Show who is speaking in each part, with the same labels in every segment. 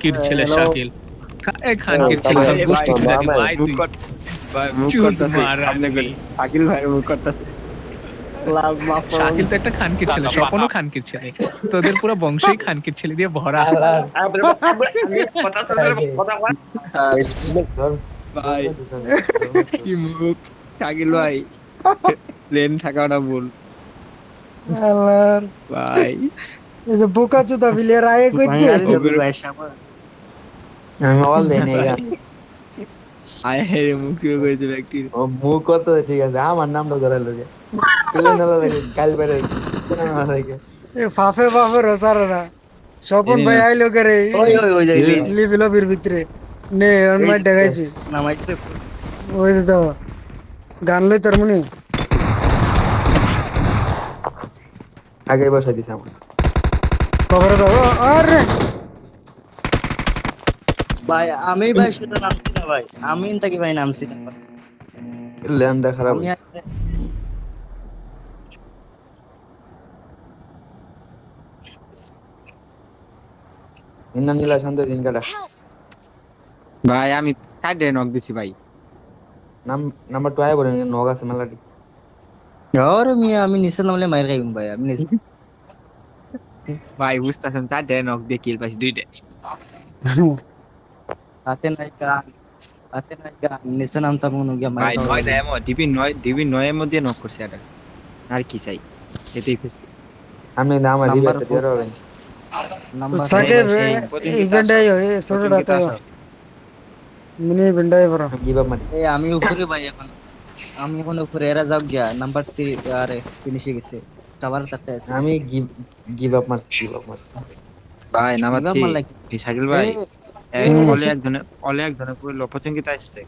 Speaker 1: খানকির ছেলে
Speaker 2: হ্যালো
Speaker 1: শাকিল। খানকির ছেলে
Speaker 2: ভাই
Speaker 1: তোর গোষ্ঠী
Speaker 2: ভাই
Speaker 1: খুলে দিব আয়
Speaker 2: মুখ
Speaker 1: তুই।
Speaker 2: কর ভাই মুখ
Speaker 1: চুদ
Speaker 2: করতেছে সামনে
Speaker 1: মারানি।
Speaker 2: করে আকিল ভাই মুখ করতেছে লাভ মাফ করুন
Speaker 1: শাকিল তো একটা খানকির ছেলে, স্বপনও খানকির ছেলে। তোদের পুরো বংশই খানকির ছেলে দিয়ে ভরা।
Speaker 3: আলার
Speaker 2: আমি কথা শুনতে কথা বল ভাই ভাই, কি মুখ শাকিল ভাই প্লেন থাকাটা ভুল
Speaker 3: আলার
Speaker 2: ভাই
Speaker 3: এই যে বোকা চোদা বিলের আয়ে কই দে
Speaker 4: বাঙালি নবী
Speaker 2: ওপের
Speaker 4: ভাই সামান
Speaker 5: আমি অনলাইন এই গান
Speaker 2: আয় হেরে মুখ শুরু করে দিল একটি
Speaker 5: ও মুখ কত ঠিক আছে আমার নামটা ধরে লোকে তুলে না লাগে গাল বেড়ে লাগে
Speaker 3: এ ফাফে ফাফে রসারা স্বপন
Speaker 2: এনে
Speaker 3: ভাই
Speaker 2: না
Speaker 3: আইলো করে
Speaker 4: ওই ওই ওই যাইলি
Speaker 3: লিভ লবির ভিতরে নে অন মাই দেখাইছি
Speaker 4: নামাইছে
Speaker 3: ওই তো গান লই তোর মনি
Speaker 5: আগে বসাই দিছে আমার
Speaker 3: খবর দাও আরে
Speaker 4: ভাই আমি ভাই শুধু নামছি না ভাই আমি তাকে ভাই নামছি না ভাই।
Speaker 5: ল্যান্ডটা খারাপ
Speaker 4: আমি
Speaker 5: হয়েছে ইন্না নীলা শান্ত দিন কাটা
Speaker 2: ভাই আমি সাইডে নক দিছি ভাই
Speaker 5: নাম নাম্বার 2 আয় বলেন নগ আছে মেলাটি
Speaker 4: আরে মিয়া আমি নিচে নামলে মাইর খাইম ভাই আমি নিচে
Speaker 2: ভাই বুঝতাছেন সাইডে নক দিয়ে কিল পাইছি দুইটা
Speaker 4: হাতে নাই গান হাতে নাই গান নিচে নামতাম মনে গিয়া মাইর
Speaker 2: ভাই
Speaker 4: খাওয়া
Speaker 2: নয়
Speaker 4: লাগবে।
Speaker 2: এমন ডিবি 9 এর মধ্যে নক করছে এটা আর কি চাই এতেই খুশি
Speaker 5: আমি না আমার
Speaker 4: নাম্বার
Speaker 5: রিবেট দিয়ে রবেন
Speaker 4: নাম্বার
Speaker 3: সাকে
Speaker 2: সেই প্রতিদিন কি
Speaker 3: ইভেন্ট
Speaker 2: আসো?
Speaker 3: আই ছোটটা
Speaker 2: কি
Speaker 3: তো
Speaker 2: আসো?
Speaker 3: মিনি ইভেন্ট আই বড়
Speaker 5: গিভ আপ মারি
Speaker 4: এই আমি উপরে ভাই এখন আমি এখন উপরে এরা যাও গিয়া নাম্বার 3 আরে ফিনিশে গেছে টাওয়ার তাতে আছে
Speaker 5: আমি গিভ আপ মারছি
Speaker 2: ভাই
Speaker 4: এবার
Speaker 2: নামাচ্ছি
Speaker 4: মার লাগে
Speaker 2: কি সাইকেল ভাই
Speaker 4: এই
Speaker 2: অলে একজনে পুরো লপচঙ্গিত আসছে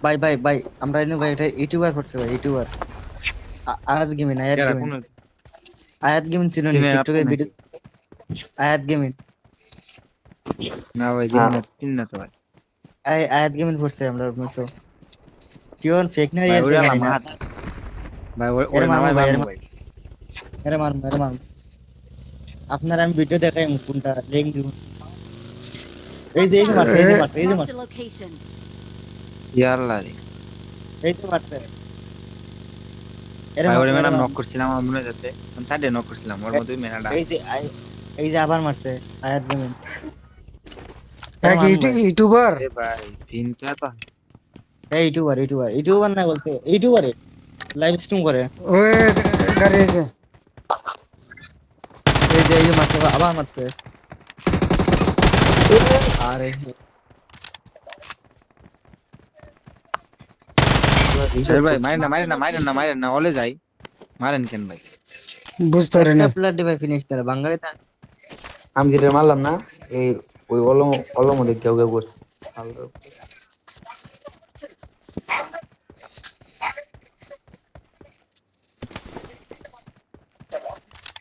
Speaker 4: ভাই ভাই ভাই আমরা এনে ভাই এটা ইউটিউবার করছে ভাই ইউটিউবার আয়াত গেমিং
Speaker 2: কেরা কোন
Speaker 4: আয়াত গেমিং ছিল না
Speaker 2: চিনে
Speaker 4: টিকটকে
Speaker 2: আপনি
Speaker 4: ভিডিও আয়াত গেমিং
Speaker 2: না ভাই দিন না তিন না তো ভাই
Speaker 4: আয়াত গেমিং করছে আমরা মতো কিয়ন ফেক না
Speaker 2: ভাই
Speaker 4: রিয়েল
Speaker 2: ওরে
Speaker 4: জানি
Speaker 2: আলা
Speaker 4: না
Speaker 2: মার ভাই ওরে
Speaker 4: এর মারমু
Speaker 2: নামাই
Speaker 4: ভাই,
Speaker 2: মারমু ভাই
Speaker 4: আরে মার আপনার আমি ভিডিও দেখাই কোনটা লিংক দিব এই যে মারছে এই যে মারছে এই যে
Speaker 6: Marked
Speaker 4: মারছে
Speaker 6: a location.
Speaker 2: ইয়াল্লা রে
Speaker 4: এই যে মারছে
Speaker 2: ভাই ওরে
Speaker 4: মারছে,
Speaker 2: ম্যাডাম
Speaker 4: মারছে।
Speaker 2: নক করছিলাম আমার মনে যাচ্ছে আমি সাইডে নক করছিলাম ওর মধ্যে মেনাডা
Speaker 4: এই যে আবার মারছে আয়াত গেমিং
Speaker 3: এক ইউটিউবার
Speaker 2: আরে ভাই তিনটা তো
Speaker 4: এই ইউটিউবার না বলতে ইউটিউবারে লাইভ স্ট্রিম করে
Speaker 3: ওই গাড়ি আছে
Speaker 4: এই যে মারছে আবার মারছে আরে
Speaker 2: আরে ভাই মারেন না ওলে যাই মারেন কেন ভাই
Speaker 3: বুঝতে পারি না
Speaker 4: একটা প্লেয়ার ডিভাই ফিনিশ করে বাঙালিতে
Speaker 5: আমি যেটা মারলাম না এই ওই অলম মধ্যে কেউ করছে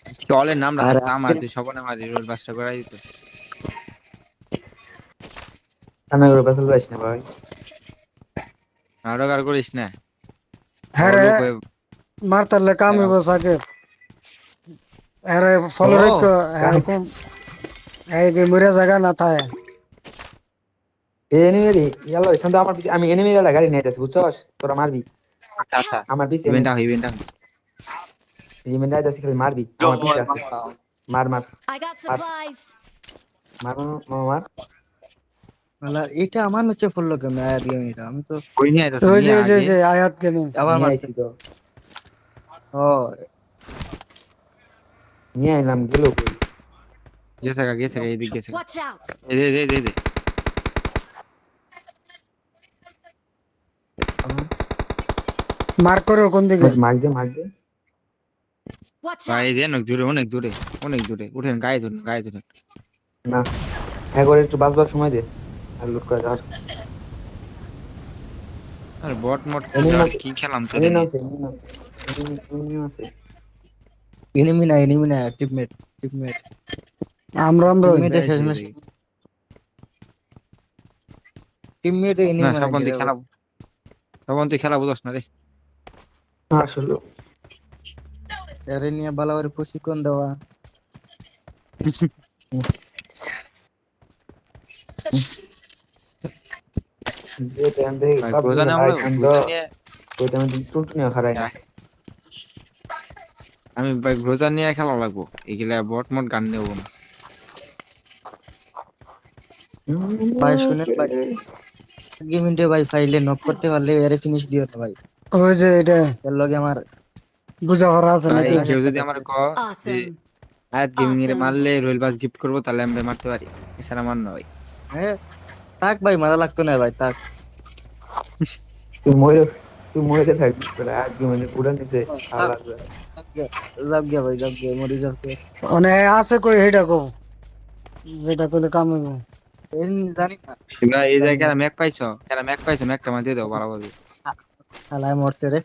Speaker 2: আজকে অলের নাম
Speaker 4: আর
Speaker 2: রাখা আমার তুই সবনে মারি রোল বাসটা করাই দিত
Speaker 5: কান্না করে বেসাল পাইস না ভাই
Speaker 2: নাটক আর করিস না
Speaker 3: হ্যাঁ রে
Speaker 2: লোক হয়ে-
Speaker 3: মারতালে কাম হইব সাকে আরে ফলো
Speaker 2: ও,
Speaker 3: রেখ কম এই যে মরে জায়গা না থাকে
Speaker 5: এই এনিমি ইয়াল্লা শান্ত আমার পিছে আমি এনিমি এর গাড়ি নিয়ে যাচ্ছি বুঝছস তোরা মারবি
Speaker 2: আচ্ছা আচ্ছা
Speaker 5: আমার পিছে
Speaker 2: ইভেন্টটা
Speaker 5: এনিমি নিয়ে যাচ্ছি খালি মারবি আমার পিছে আছে মার
Speaker 6: I got supplies.
Speaker 5: মার মার
Speaker 4: এটা আমার নিচে ফুললো কেন আয়াত গেমিং এটা আমি তো
Speaker 2: কই নিয়ে আইতাছ
Speaker 3: ওই যে আয়াত গেমিং
Speaker 4: আবার
Speaker 5: নিয়ে
Speaker 4: মারছে
Speaker 5: আইছি তো
Speaker 4: ও
Speaker 5: নিয়ে আইলাম গেল কই
Speaker 2: গেছে এদিক গেছে
Speaker 6: Watch out.
Speaker 2: এই
Speaker 3: মার করো কোন দিকে
Speaker 5: মার দে
Speaker 6: Watch
Speaker 2: ভাই
Speaker 6: out.
Speaker 2: এই যে অনেক দূরে উঠেন গায়ে ধরুন
Speaker 5: না একবার একটু বাঁচবার সময় দে আর লুট করে ধর
Speaker 2: আর বট মোট
Speaker 5: এনিমি আছে,
Speaker 2: কি খেলাম তো
Speaker 5: এনিমি আছে এনিমি আছে
Speaker 4: এনিমি না টিমমেট
Speaker 3: আমরা
Speaker 4: টিমমেটে শেষ ম্যাচ টিমমেটে
Speaker 2: না
Speaker 4: এনিমি
Speaker 2: সবন তুই খেলা বুঝছ না রে
Speaker 5: আসলে
Speaker 4: এরে নিয়ে বালাওয়ার প্রশিক্ষণ দেওয়া
Speaker 5: যে টাইম থেকে
Speaker 2: ভাই
Speaker 5: পাবজি
Speaker 2: গ্রোজা
Speaker 5: খেলা
Speaker 2: আমরা
Speaker 5: শান্ত
Speaker 2: গ্রোজা নিয়ে
Speaker 5: ওই টাইমে টুনটুনিও খারাই না
Speaker 2: আমি ভাই গ্রোজা নিয়ে খেলা লাগবো, এগুলা বট মট গান দেবো না।
Speaker 4: ভাই শুনেন ভাই, মিনিটে ভাই ফাইলে নক করতে পারলে এরে ফিনিশ দিও না ভাই।
Speaker 3: ওই যে এটা
Speaker 4: এর লগে আমার
Speaker 3: বুঝা পড়া আছে
Speaker 2: ভাই
Speaker 3: নাকি?
Speaker 2: কেউ যদি আমার ক যে
Speaker 6: Awesome.
Speaker 2: আয়াত গেমিং এর
Speaker 6: Awesome.
Speaker 2: মারলে রোয়েল বাস গিফট করবো, তাহলে আমরা মারতে পারি, এছাড়া মার না ভাই।
Speaker 4: হ্যাঁ থাক ভাই, মারা লাগতো না ভাই, থাক।
Speaker 5: তুই মরে তুই মরে থাকবি আজকে মানে পুরা নিচে
Speaker 4: থাক,
Speaker 5: আলাদা
Speaker 4: যাক গিয়া ভাই, যাক গিয়া, মরি যাক গিয়া।
Speaker 3: মানে আছে কই হেডা কো, যেটা কইলে কাম হইব।
Speaker 4: এই জানি না,
Speaker 2: তোমরা এই
Speaker 4: জানি না।
Speaker 2: জায়গায় ম্যাক পাইছো, যারা ম্যাক পাইছো ম্যাকটা মার দিয়ে দাও ভালোভাবে।
Speaker 4: শালায় মরছে রে।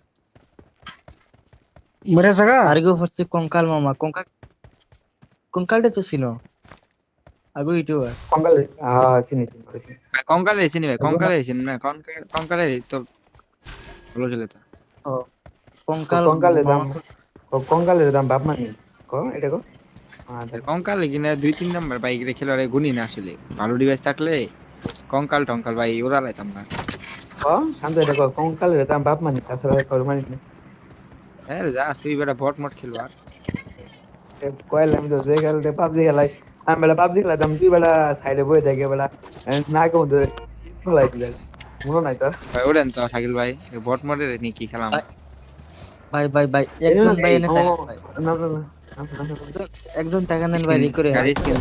Speaker 3: মরে জায়গা
Speaker 4: আর গো হচ্ছে কঙ্কাল মামা, কঙ্কালটা তো ছিল আগু ইউটিউবার।
Speaker 5: কঙ্গালে চিনি চিনি করেছি
Speaker 2: ভাই কঙ্কালে চিনি ভাই, কঙ্কালে চিনি না, কঙ্কালে তো ভালো ছিল তো।
Speaker 4: ও কঙ্কাল
Speaker 5: কঙ্কালের দাম
Speaker 4: মামা।
Speaker 5: কঙ্কালের দাম বাপ মানি ক এটা কো দেখ
Speaker 2: কঙ্কালে কিনা 2-3 নাম্বার বাইক রেখে লড়াই গুনি না আসলে, ভালো ডিভাইস থাকলে কঙ্কাল টঙ্কাল ভাই ওরা লাইতাম না।
Speaker 5: ক শান্ত এটা কো কঙ্কালের দাম বাপ মানি তাছাড়া কারো মানি না
Speaker 2: হ্যাঁ যা তুই বেটা বট মট খেলো আর
Speaker 5: কয়লা আমি তো যে খেলতে পাবজি খেলাই আমি বেলা পাবজি খেলাতাম তুই বেলা সাইডে বয়ে দেখে বেলা না কেমন তো খেলাই দিলে মনে নাই তোর
Speaker 2: ভাই ওরেন তো শাকিল ভাই, বট মটের নিয়ে কি খেলাম।
Speaker 4: ভাই ভাই ভাই, একজন ভাই এনে তাকান ভাই,
Speaker 5: না না না
Speaker 4: একজন তাকান নেন ভাই, রে করে
Speaker 2: গাড়ি স্কিন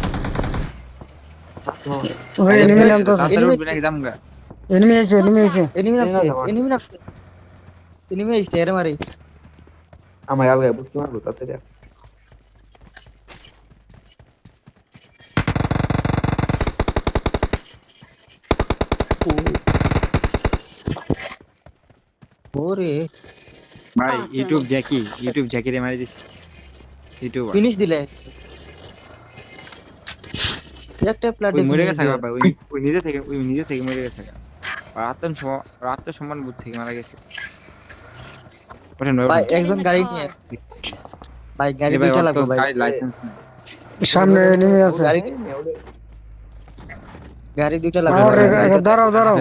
Speaker 3: ওই এনিমি নাম তো
Speaker 2: তাড়াতাড়ি উঠবি নাকি জামগা।
Speaker 3: এনিমি আছে
Speaker 4: এনিমি
Speaker 5: এনিমি
Speaker 4: নামছে,
Speaker 5: নামছে।
Speaker 4: এনিমি নামছে, এনিমি আইছে এরে মারি।
Speaker 5: আমার আলগা বুঝতে পারবো তাতে
Speaker 4: ওরে
Speaker 2: ভাই
Speaker 6: Awesome.
Speaker 2: ইউটিউব জ্যাকি রে মারি দিছে ইউটিউবার।
Speaker 4: ফিনিশ দিলে একটা প্লেট
Speaker 2: ওই মরে গেছে ভাই, ওই নিজে থেকে মরে গেছে। আর আত্মসম্মান বোধ থেকে মারা গেছে। ওঠেন ভাই,
Speaker 4: ভাই
Speaker 2: ওঠেন।
Speaker 4: একজন গাড়ি নিয়ে, ভাই গাড়ি
Speaker 2: এ ভাই
Speaker 4: দুইটা
Speaker 2: ওর তো
Speaker 4: লাগবে ভাই,
Speaker 2: গাড়ির লাইসেন্স নেই।
Speaker 3: সামনে এনিমি আছে।
Speaker 4: গাড়ি দুইটা লাগবে
Speaker 3: আরে
Speaker 4: ভাই।
Speaker 3: দাঁড়াও দাঁড়াও,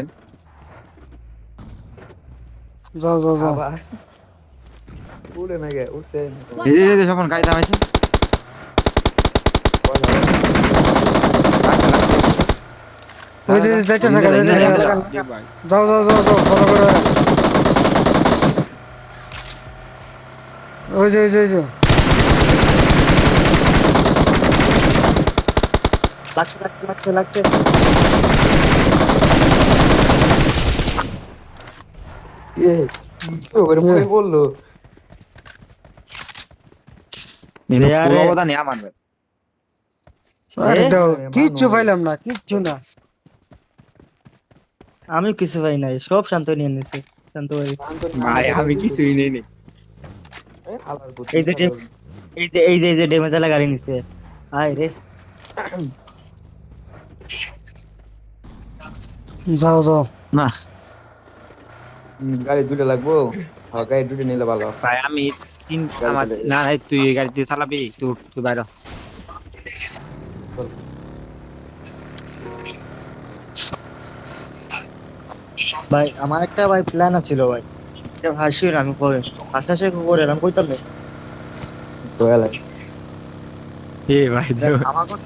Speaker 3: যাও যাও যাও।
Speaker 5: আবার উড়ে না গে উঠছে
Speaker 2: এই যে যখন গাড়ি থামাইছে
Speaker 3: ওই যে যাইতেছে
Speaker 2: ইঞ্জিন
Speaker 3: যাইতেছে
Speaker 2: ইঞ্জিন ভাই।
Speaker 3: যাও যাও যাও যাও ফলো করো। ওই যে ওই যে ওই যে
Speaker 4: লাগছে।
Speaker 5: এ ওরে মুখে বললো
Speaker 2: ফুল অবদানই আমার ভাই।
Speaker 3: আরে দাও,
Speaker 5: মানুষ।
Speaker 3: কিচ্ছু পাইলাম না, কিচ্ছু না।
Speaker 4: আমি কিছু পাই নাই, সব শান্ত নিয়ে নিছে, শান্ত ভাই।
Speaker 2: ভাই আমি কিছুই নেই নি।
Speaker 4: এই যে এই যে ড্যামেজ वाला গাড়ি নিছে, আয় রে।
Speaker 3: যাও যাও।
Speaker 2: না
Speaker 5: গাড়ি দুটো লাগবো গাড়ি দুটো নিলে ভালো
Speaker 2: ভাই আমি আমার না না তুই এই গাড়ি দিয়ে চালাবি, তুই বাইরে হ।
Speaker 4: ভাই আমার একটা ভাই প্ল্যান আছিল ভাই, এটা ভাসিও না, আমি কই আশাশে করে আমি কইতাম না
Speaker 5: তো এলাই
Speaker 2: এ ভাই
Speaker 4: আমাকে।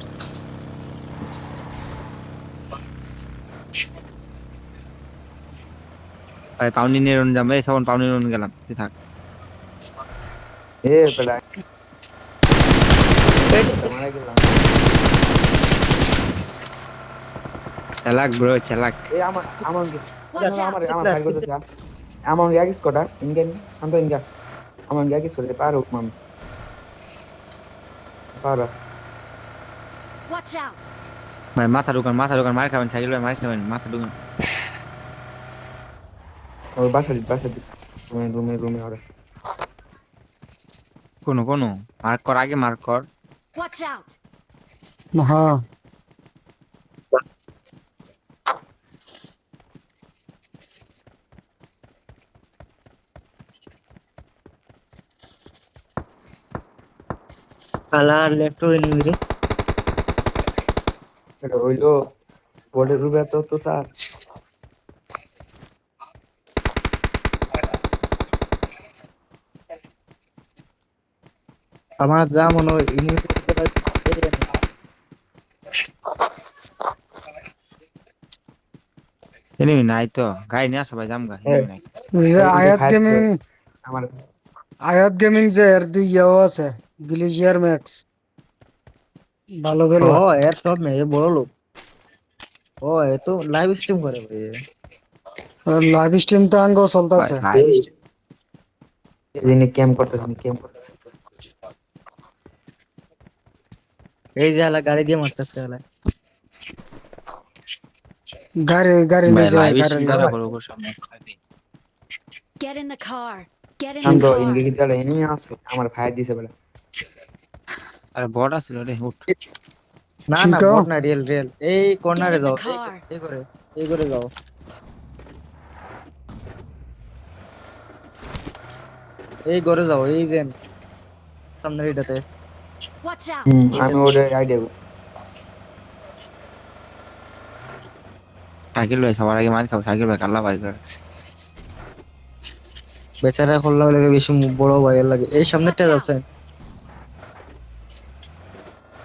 Speaker 2: ভাই পাউনি নিয়ে রন যাবে, তখন পাউনি রন গেলাম, তুই থাক।
Speaker 5: এ বেলা মারা গেলাম
Speaker 2: চালাক ব্রো চালাক।
Speaker 5: এই আমার আমার
Speaker 6: Watch out.
Speaker 5: আমার ভাই করতেছে আমার গ্যাগিস কোটা ইনগেন শান্ত ইনগা আমার গ্যাগিস করে পারো মাম পারো
Speaker 6: Watch out.
Speaker 2: ভাই মাথা ঢুকান মার খাবেন, খাইলে ভাই মার খাবেন, মাথা ঢুকান।
Speaker 5: ওর বাসা রুমে ওরে
Speaker 2: কোনো মার্ক কর, আগে মার্ক কর।
Speaker 6: Watch out.
Speaker 3: হ্যাঁ
Speaker 4: কালার লেফট এনিমি রে।
Speaker 5: এটা হইলো বডির রূপে তো স্যার
Speaker 4: আমার যা মনে হয় ইউনিভার্সিটি
Speaker 2: এনিমি নাই তো গাড়ি নিয়ে আসো ভাই জামগা এনিমি নাই
Speaker 3: ওই যে আয়াত গেমিং
Speaker 5: আমার
Speaker 3: যে এর দুই ইয়াও আছে গ্লিজিয়ার ম্যাক্স ভালো গেল
Speaker 4: ও এর সব মেয়ে বড় লোক ও এ তো লাইভ স্ট্রিম করে ভাই
Speaker 3: লাইভ স্ট্রিম তো আঙ্গো চলতেছে
Speaker 5: যিনি ক্যাম্প করতেছে
Speaker 4: এই যে আলা গাড়ি দিয়ে মারতেছে আলা
Speaker 3: গাড়ি
Speaker 2: ভাই
Speaker 3: নিয়ে যায়
Speaker 2: লাইভ
Speaker 3: গাড়ি
Speaker 2: স্ট্রিম
Speaker 3: নিয়ে
Speaker 2: কাজ
Speaker 3: যায়।
Speaker 2: করব সামনে
Speaker 6: Get in the car. Get in
Speaker 5: Shanto
Speaker 6: the car.
Speaker 5: ইনকে কি তাহলে এনিমি আছে আমার ফায়ার দিছে বলে
Speaker 2: আরে বট আছিল রে উঠ
Speaker 4: না না
Speaker 3: চিন্তা?
Speaker 4: বট না রিয়েল এই কর্নারে
Speaker 6: Get in
Speaker 4: যাও
Speaker 6: the car.
Speaker 4: এই করে যাও এই করে যাও এই যে সামনের এটাতে
Speaker 6: Watch out.
Speaker 5: আমি ওদের আইডিয়া করছি
Speaker 2: সাইকেল ভাই সবার আগে মার খাবো সাইকেল ভাই কাল্লা বাড়ি রাখছে
Speaker 4: বেচারা খোল্লা লাগে বেশি বড় ভাইয়ের লাগে এই সামনেরটা যাচ্ছে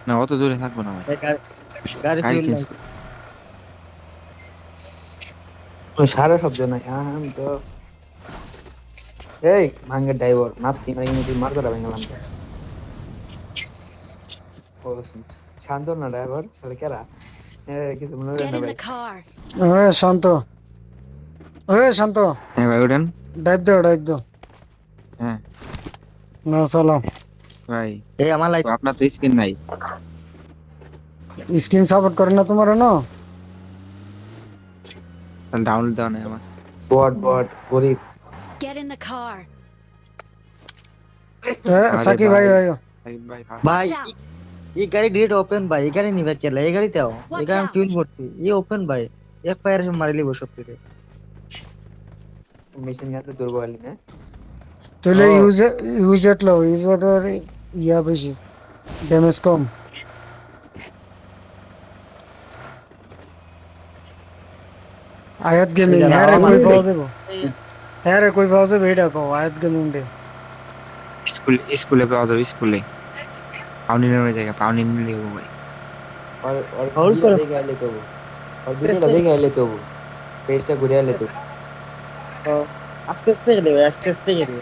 Speaker 2: না অত দূরে থাকবো না ভাই
Speaker 4: এই গাড়ি
Speaker 2: গাড়ি
Speaker 4: ফিউল
Speaker 2: চেঞ্জ
Speaker 4: নাই
Speaker 5: ওই সারা শব্দ নাই আমি তো এই ভাঙ্গের ড্রাইভার নাতি মানে ইনি মার ধরা ভেঙলাম ও শান্ত না ড্রাইভার তাহলে কেরা কিছু মনে হয়
Speaker 6: Get
Speaker 5: না
Speaker 6: in
Speaker 5: ভাই
Speaker 6: the car.
Speaker 3: শান্ত শান্ত
Speaker 2: হ্যাঁ ভাই উঠেন
Speaker 3: ডাইভ দাও
Speaker 2: হ্যাঁ
Speaker 3: না চলো
Speaker 2: ভাই
Speaker 4: এই আমার
Speaker 2: তো
Speaker 4: লাইসেন্স
Speaker 2: আপনার তো স্কিন নাই
Speaker 3: স্ক্রিন সাপোর্ট করে না তোমার না
Speaker 2: তাহলে ডাউনলোড দেওয়া নাই আমার
Speaker 5: বট গরিব
Speaker 6: Get in the car.
Speaker 3: Saki ভাই
Speaker 2: সাকিব ভাই
Speaker 4: ভাই
Speaker 6: Watch out.
Speaker 4: এই গাড়ি ডিরেক্ট ওপেন ভাই এই গাড়ি নিবে কেলা এই গাড়িতে আও এই গাড়ি আমি ফিউল করছি এই ওপেন ভাই এক ফায়ার মারিলি বসে থেকে
Speaker 5: মেশিন গানটা দুর্বল না
Speaker 3: তুলে
Speaker 5: ও।
Speaker 3: ইউজার ইয়া বেশি ড্যামেজ কম আয়াত গেমিং
Speaker 4: সেটা
Speaker 3: হ্যাঁ রে
Speaker 4: আমার
Speaker 3: কই পাওয়া
Speaker 4: ভাই।
Speaker 3: যাবে হ্যাঁ রে কই পাওয়া যাবে এটা কও আয়াত গেমিং রে
Speaker 2: স্কুলে পাওয়া যাবে স্কুলে পাউনি নেওয়ার জায়গা পাউনি নিলে ভাই
Speaker 5: और
Speaker 4: Hold
Speaker 5: वीडियो
Speaker 4: करो।
Speaker 5: देखे आले तो वो और वीडियो देखे आले तो वो पेजটা ঘুরে আলে তো
Speaker 4: আস্তে আস্তে গেলে ভাই আস্তে আস্তে গেলে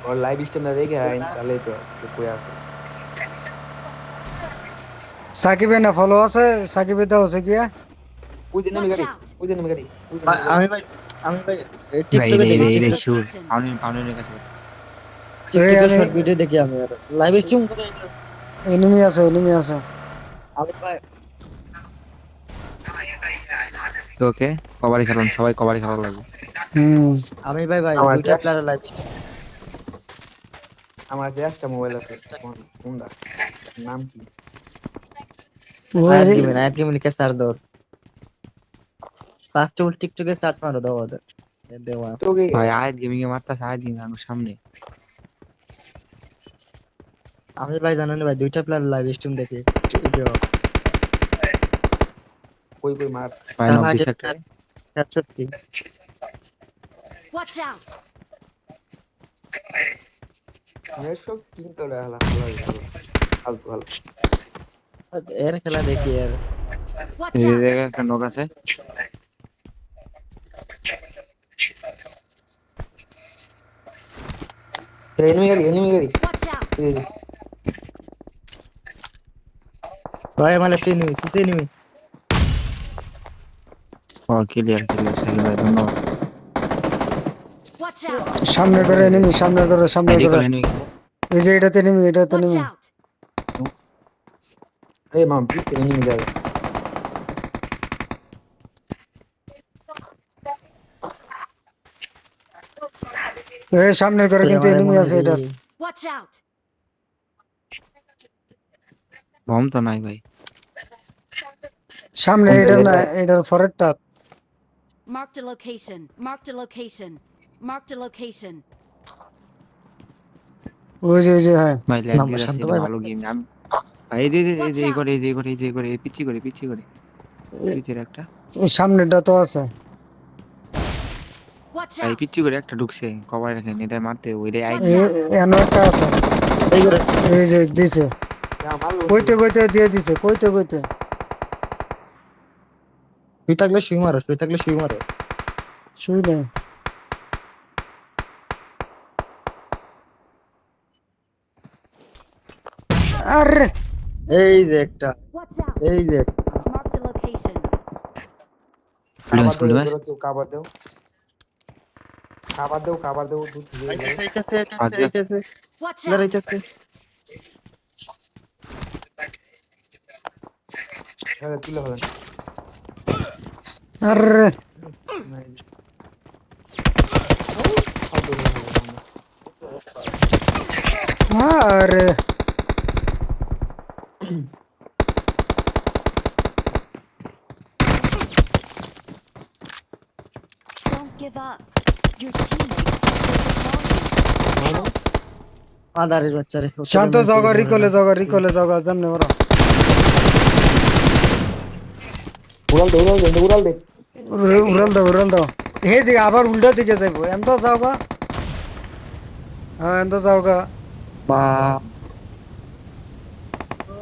Speaker 5: और लाइव स्ट्रीम ना देखे आए आले तो कोई আছে
Speaker 3: সাকিবে না ফলো আছে সাকিবে দাও আছে কি
Speaker 5: ওই দিন আমি
Speaker 6: Watch
Speaker 5: গাড়ি
Speaker 6: out.
Speaker 5: ওই দিন আমি গাড়ি
Speaker 4: আমি ভাই
Speaker 2: ভাই
Speaker 4: টিকটকে
Speaker 2: রে
Speaker 4: দেখি
Speaker 2: রে
Speaker 6: TikTok
Speaker 2: শিওর
Speaker 6: location.
Speaker 2: পাউনির কাছে
Speaker 3: এই
Speaker 4: টিকটকে
Speaker 3: আমি-
Speaker 4: শর্ট ভিডিও দেখি আমি আর লাইভ স্ট্রিম করে
Speaker 3: এনিমি আছে
Speaker 4: আমি ভাই
Speaker 2: তো ওকে কবাডি খেলুন সবাই কবাডি খেলা লাগবে
Speaker 4: আমি ভাই
Speaker 5: আমার
Speaker 4: দুইটা
Speaker 5: কাছে-
Speaker 4: প্লেয়ার লাইভ স্ট্রিম
Speaker 5: আমার যে একটা মোবাইল আছে কোনটা নাম কি
Speaker 4: আয়াত গেমিং লিখে সার্চ দাও ফার্স্ট অফ টিকটকে সার্চ মারো দাও ওদের দেওয়া
Speaker 5: তোকে
Speaker 2: ভাই আয়াত গেমিং এ মারতাছে আয়াত গেমিং আমার সামনে
Speaker 4: আমি ভাই জানেন ভাই দুইটা প্লেয়ার লাইভ স্ট্রিম দেখি
Speaker 5: কই মার
Speaker 2: ভাই
Speaker 4: তাহলে
Speaker 2: নক
Speaker 4: আগে
Speaker 2: দিছে একটা
Speaker 4: হেডশট কি
Speaker 6: Watch out.
Speaker 5: এসব কিনতে হলো ভালো ভালো
Speaker 4: এর খেলা দেখি এর
Speaker 6: Watch
Speaker 2: এই
Speaker 6: out.
Speaker 2: জায়গায় একটা নক আছে
Speaker 5: এনিমি গাড়ি
Speaker 6: Watch out.
Speaker 5: এই
Speaker 4: ভাই আমার লেফট এনিমি কিসে এনিমি
Speaker 2: ও ক্লিয়ার সাইকেল ভাই ধন্যবাদ
Speaker 6: Watch out.
Speaker 3: সামনে করে সামনে
Speaker 2: আইডি
Speaker 3: করে
Speaker 2: কল এনিমি
Speaker 3: এই যে এটাতে এনিমি
Speaker 6: Watch out.
Speaker 5: এই মাম প্লিজ এনিমি যাবে
Speaker 3: এই সামনে করে কিন্তু এনিমি আছে এটা
Speaker 6: Watch out.
Speaker 2: বম তো নাই ভাই
Speaker 3: সামনে এটা না এটার ফরেরটা
Speaker 6: Marked a location. Marked a location. Marked a location.
Speaker 3: ওই যে হ্যাঁ
Speaker 2: ভাই ল্যাগ
Speaker 4: নাম
Speaker 2: দিতেছে
Speaker 4: শান্ত
Speaker 2: এটা
Speaker 4: ভাই।
Speaker 2: ভালো গেম এই যে
Speaker 6: Watch
Speaker 2: এই
Speaker 6: out!
Speaker 2: করে এই যে করে এই যে করে পিচ্ছি করে পিচ্ছির একটা
Speaker 3: এই সামনেটা তো আছে।
Speaker 6: Watch
Speaker 2: ভাই
Speaker 6: out!
Speaker 2: পিচ্ছি করে একটা ঢুকছে কভার রাখেন এটা মারতে ওইটাই আইডি
Speaker 6: Watch out!
Speaker 3: এনো একটা আছে।
Speaker 4: এই করে
Speaker 3: এই যে দিছে,
Speaker 5: আমার
Speaker 3: কইতে কইতে দিয়ে দিছে, কইতে কইতে।
Speaker 4: শুই থাকলে শুই মারো, শুই থাকলে শুই মারো।
Speaker 3: শুই নাই। আরে
Speaker 4: এই যে একটা,
Speaker 6: Watch out!
Speaker 4: এই যে
Speaker 6: Mark the location.
Speaker 2: ফুল ব্যাস
Speaker 5: কাবার দেও কাবার দেও দুধ দিয়ে
Speaker 4: আইতাছে আইতাছে
Speaker 6: Watch
Speaker 4: প্লেয়ার
Speaker 6: out!
Speaker 4: আইতাছে।
Speaker 5: তুলে ফেলেন
Speaker 3: আরে আরে
Speaker 6: Don't give up. Your teammates will call you.
Speaker 4: আদারের বাচ্চারে
Speaker 3: শান্ত জায়গা, রিকলে জায়গা জামনে ওরা।
Speaker 5: উড়াল দে
Speaker 3: উড়াল দাও। হে দিকে আবার উল্টা দিকে যাইবো, এমন যাওগা। হ্যাঁ এমন যাওগা।
Speaker 4: বা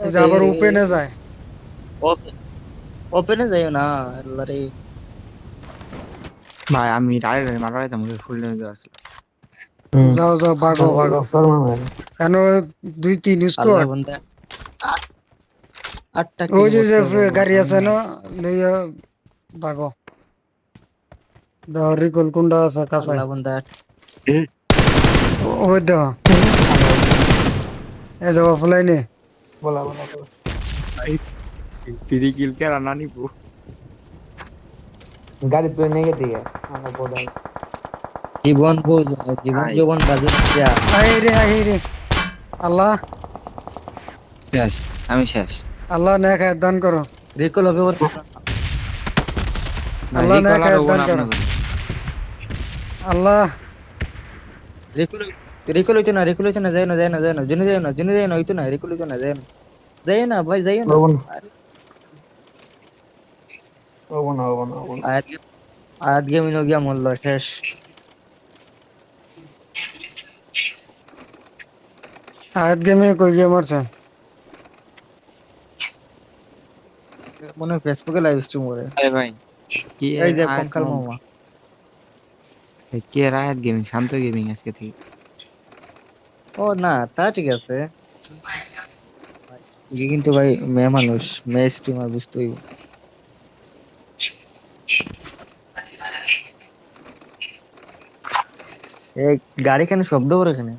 Speaker 3: এই যে আবার ওপেনে যায়।
Speaker 4: ওপেনে যাইও না আল্লাহরে।
Speaker 2: ভাই আমি ডাইরেক্ট মারাইতাম ফুল নেমে দেওয়া ছিল
Speaker 3: যাও ভাগো। কেন 2-3
Speaker 4: আল্লাহ
Speaker 3: স্কোয়াড।
Speaker 4: বন্ধা আটটা
Speaker 3: ওই যে
Speaker 4: কিল করতে হবে।
Speaker 3: গাড়ি আছে না, লইয়া ভাগো। দাও রিকল কোনটা আছে কাছে।
Speaker 4: আল্লাহ বন্ধা
Speaker 3: ওই দাও। এই দাও অফলাইনে।
Speaker 5: বলা
Speaker 2: তিরি কিল কে রানা নিবো
Speaker 5: গাড়ি তুলে নিয়ে গেছে আমার বোঝাই
Speaker 4: জীবন যৌবন বাজে যা।
Speaker 3: আই রে আল্লাহ
Speaker 2: শেষ আমি শেষ
Speaker 3: আল্লাহ না খায় দান করো।
Speaker 4: রিকল হবে ওর।
Speaker 3: আল্লাহ না খায় দান করো। আল্লাহ
Speaker 4: রিকল হইতো না যায় না জুনি যায় না হইতো না রিকল হইতো না যায় না ভাই যায় না।
Speaker 5: হবো না
Speaker 4: আয়াত গেমিং গিয়া মূল্য শেষ।
Speaker 3: আয়াত গেমে কই গিয়ে মারছে।
Speaker 4: মনে হয় ফেসবুকে লাইভ স্ট্রিম করে।
Speaker 2: আরে ভাই কি
Speaker 4: এই যে
Speaker 2: আয়াত
Speaker 4: কঙ্কাল মামা।
Speaker 2: কে রায়াত গেমিং শান্ত গেমিং আজকে থেকে
Speaker 4: ও না তা ঠিক আছে কিন্তু ভাই মেয়ে মানুষ মেয়ে স্ট্রিমার বুঝতেই। গাড়ি কেন শব্দ করে এখানে?